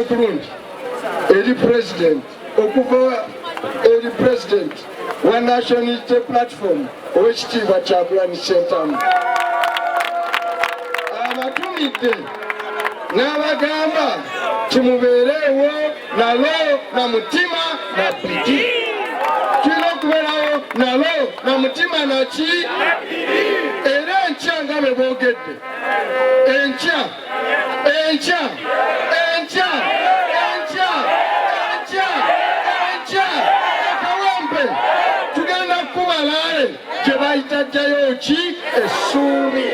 kurungi eri president okuva eri president wa National Unity Platform owekitiibwa Kyagulanyi Ssentamu abatumidde n'abagamba kimubeereewo nalo na mutima na bbiri tulina okubeerawo nalo na mutima naki era enkya nga bwe boogedde enkya akawempe tugenda kubalaale gye bayita jjayoki essuubi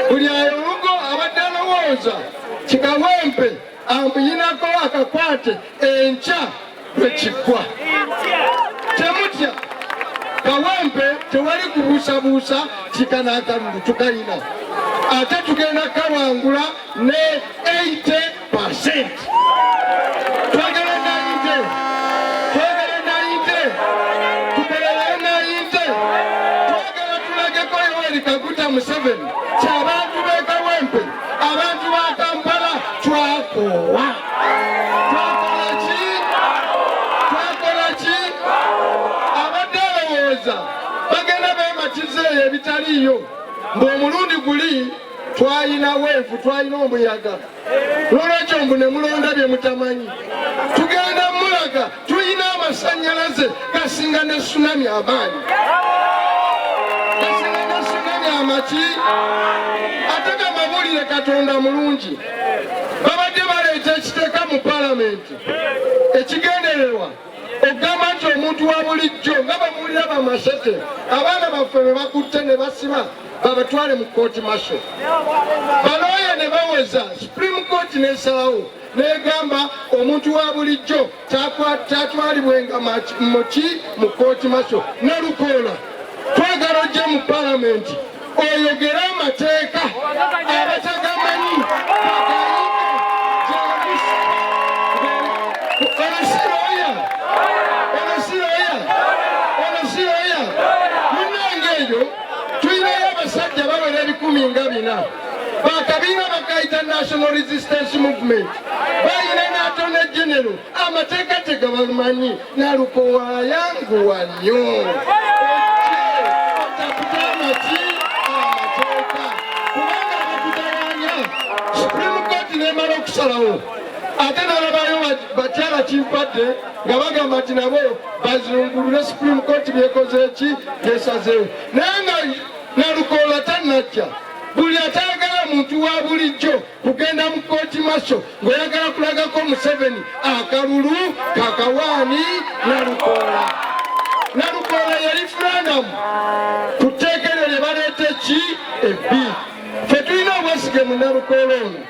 buli ayolugo abadde alowooza kikawempe ambuyinako akakwate enkya bwe kiggwa temutya kawempe tewali kubuusabuusa kikanakalulu tukayina ate tugenda kawangula ne 80%. Twagala 90 twagala tulageko Yoweri Kaguta Museveni ky'abantu b'e Kawempe abantu ba Kampala twakoowa twakola ki abadde alowooza bagenda beematiza eyo ebitaliiyo ng'omulundi guli twayina weevu twayina omuyaga n'olwekyo mbu ne mulonda bye mutamanyi tugenda mulaga tuyina amasannyalaze gasinga ne tsunami amaanyi gasinga ne tsunami amaki ate gamabulire Katonda mulungi babadde baleeta ekiteeka mu palamenti ekigendererwa okugamba nti omuntu wa bulijjo nga bamuwulira bamasete abaana baffe be bakutte ne basiba babatwale mu kooti masho balooya ne baweza Supreme Court nesalawo negamba omuntu wa bulijjo tatwalibwenga muki mu kooti masho ne Lukoola twagala ojje mu palamenti oyogere amateeka abatagamani munangeeyo tuyinayo abasajja bawera 14 bakabiina bakayita National Resistance Movement bayina n'atone genero amateeka tegabamanyi Nalukoola yanguwa nnyo taputa amaki amateeka kubanga bakutawanya Supreme Court nemala okusalawo ate nalabayo bakyala kimpadde nga bagamba nti nabo bazungulule Supreme Court byekoze eki byesazeewo naye nga Nalukoola tannajja buli atayagala muntu wa bulijjo kugenda mu kooti masho ng'oyagala kulagako Museveni akalulu kakawaani Nalukoola yali Furaanamu ku tteeka eryo lye baleeta eki ebbi ffe tulina obwesige mu Nalukoola ono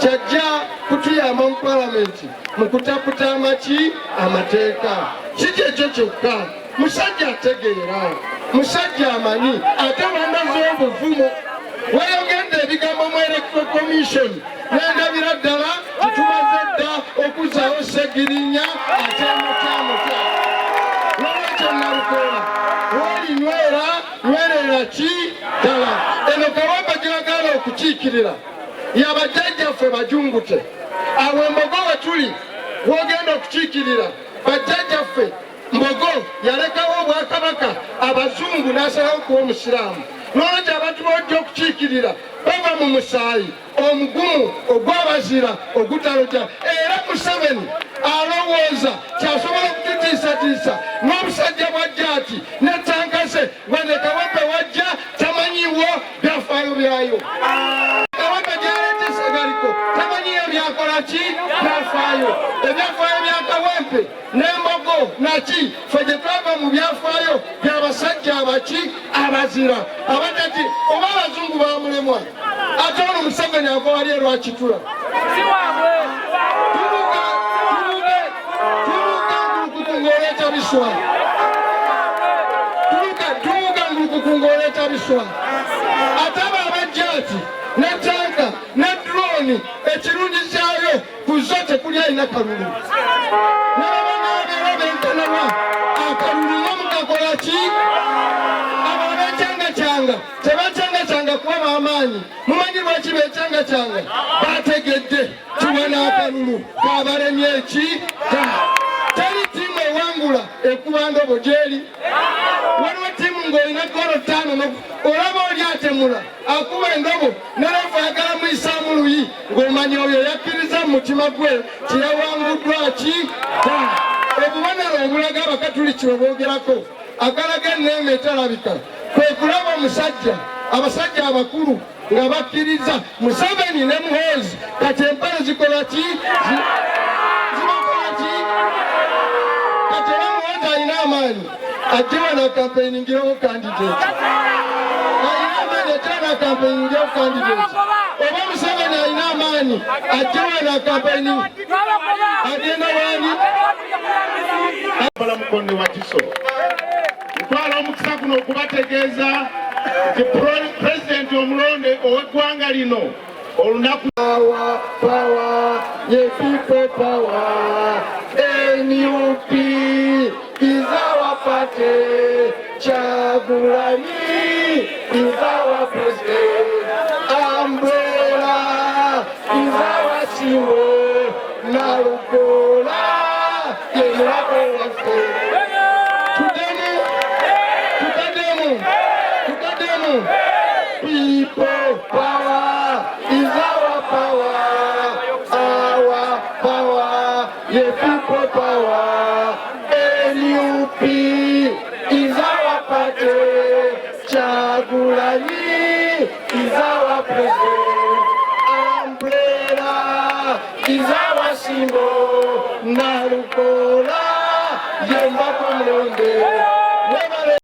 kyajja kutuyamba mu palamenti mu kutaputa amaki amateeka si kyekyo kyokka musajja ategeera musajja amanyi ate wandaze obuvumo wayogedde ebigambo mu Electoral Commission nendabira ddala titumaze dda okuzaawo Segirinya ate mutamuta nolwekyo Nalukoola nywerera ki ddala eno Kawempe gyagala okukiikirira yabajjajjaffe bajungute awo Mbogo we tuli wogenda okukiikirira bajjajjaffe Mbogo yalekawo Obwakabaka abazungu n'asalawo kuba omusiraamu n'olwekyo abantu bojja okukiikirira bava mu musaayi omugumu ogw'abazira ogutaloja era Museveni alowooza kyasobola okututiisatiisa n'obusajja bwajja ati n'ettankase wadde Kawempe wajja tamanyiwo byafaayo byayo Kawempe gyaleetese galiko tamanyiyo byakola ki byafaayo ebyafaayo bya Kawempe n'Embogo naki ffe gye twava mu byafaayo by'abasajja abaki abazira abatati oba abazungu bamulemwa ate ono Museveni ava wali erwakitula tubuga ngulukuku ng'oleeta biswa tubuga ngulukuku ng'oleeta biswa ate abo abajja ati ne tanka ne droni ekirungi kyayo ku zo tekuli alina kalulu nababanaabera benkanabwa akalulu nga mukakola ki abo abekyangacanga tebakyangacanga kuba maamaanyi amaanyi. Mumanyi lwaki bekyangachanga? Bategedde tuwana akalulu kabalemye ekita. Teri ttiimu ewangula ekuba ndobo gyeri. Waliwo ttiimu ng'olina golo 5 olaba oli atemula akuba endobo nalafu ayagala muyisaamu luyi ng'omanya oyo yakkiriza mu mutima gwe tiyawanguddwa kita. Obubonero obulaga abakatuliki bwe boogerako akalaga enneema etalabika kwe kulaba omusajja abasajja abakulu nga bakkiriza Museveni ne Muhoozi kati empale zikola ki? Zibakola ki? Kati era Muhoozi alina amaanyi ajje wano akampeyiningirawo kandidate. Alina amaanyi ajje wano akampeyiningirawo kandidate. Oba Museveni alina amaanyi ajje wano akampeyiningirawo agenda wani? Mukonde wa Kiso ntwala omukisa guno okubategeeza nti pulezidenti omulonde ow'eggwanga lino olunaku Power, ye people power, NUP is our party, Kyagulanyi is our president, Umbrella is our symbol, Nalukola is our president. People power is our power, yeah, people power. NUP is our party, Kyagulanyi is our president, Umbrella is our symbol, Nalukola, yeah, Makomulonde.